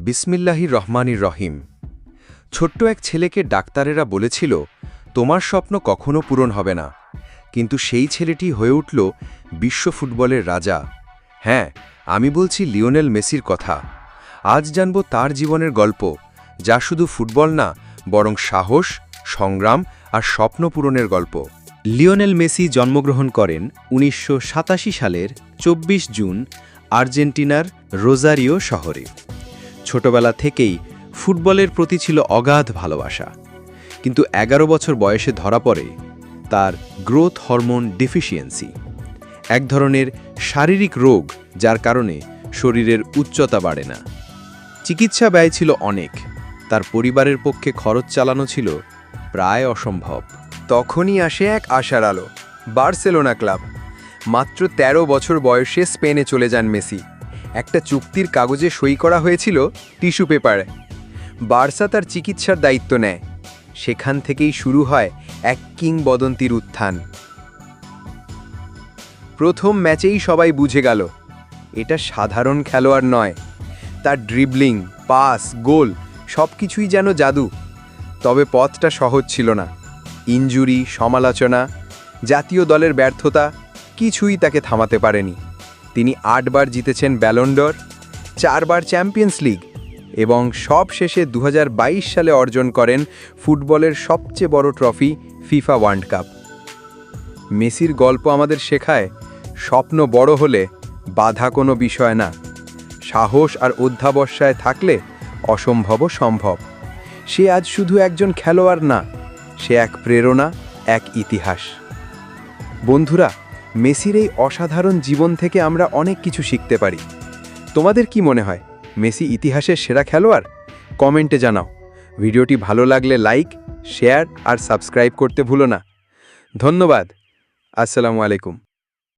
বিসমিল্লাহির রহমানির রহিম। ছোট্ট এক ছেলেকে ডাক্তারেরা বলেছিল, তোমার স্বপ্ন কখনো পূরণ হবে না, কিন্তু সেই ছেলেটি হয়ে উঠল বিশ্ব ফুটবলের রাজা। হ্যাঁ, আমি বলছি লিওনেল মেসির কথা। আজ জানব তার জীবনের গল্প, যা শুধু ফুটবল না, বরং সাহস, সংগ্রাম আর স্বপ্ন পূরণের গল্প। লিওনেল মেসি জন্মগ্রহণ করেন ১৯৮৭ সালের ২৪ জুন আর্জেন্টিনার রোজারিও শহরে। ছোটবেলা থেকেই ফুটবলের প্রতি ছিল অগাধ ভালোবাসা, কিন্তু ১১ বছর বয়সে ধরা পড়ে তার গ্রোথ হরমোন ডিফিসিয়েন্সি, এক ধরনের শারীরিক রোগ যার কারণে শরীরের উচ্চতা বাড়ে না। চিকিৎসা ব্যয় ছিল অনেক, তার পরিবারের পক্ষে খরচ চালানো ছিল প্রায় অসম্ভব। তখনই আসে এক আশার আলো, বার্সেলোনা ক্লাব। মাত্র ১৩ বছর বয়সে স্পেনে চলে যান মেসি। একটা চুক্তির কাগজে সই করা হয়েছিল টিস্যু পেপারে। বার্সা তার চিকিৎসার দায়িত্ব নেয়। সেখান থেকেই শুরু হয় এক কিংবদন্তির উত্থান। প্রথম ম্যাচেই সবাই বুঝে গেল, এটা সাধারণ খেলোয়াড় নয়। তার ড্রিবলিং, পাস, গোল সবকিছুই যেন জাদু। তবে পথটা সহজ ছিল না। ইনজুরি, সমালোচনা, জাতীয় দলের ব্যর্থতা কিছুই তাকে থামাতে পারেনি। তিনি ৮ বার জিতেছেন ব্যালন ড'র, ৪ বার চ্যাম্পিয়ন্স লিগ এবং সবশেষে ২০২২ সালে অর্জন করেন ফুটবলের সবচেয়ে বড় ট্রফি ফিফা ওয়ার্ল্ড কাপ। মেসির গল্প আমাদের শেখায়, স্বপ্ন বড় হলে বাধা কোনো বিষয় না। সাহস আর অধ্যাবসায় থাকলে অসম্ভবও সম্ভব। সে আজ শুধু একজন খেলোয়াড় না, সে এক প্রেরণা, এক ইতিহাস। বন্ধুরা, মেসির এই অসাধারণ জীবন থেকে আমরা অনেক কিছু শিখতে পারি। তোমাদের কি মনে হয়, মেসি ইতিহাসের সেরা খেলোয়াড়? কমেন্টে জানাও। ভিডিওটি ভালো লাগলে লাইক, শেয়ার আর সাবস্ক্রাইব করতে ভুলো না। ধন্যবাদ। আসসালামু আলাইকুম।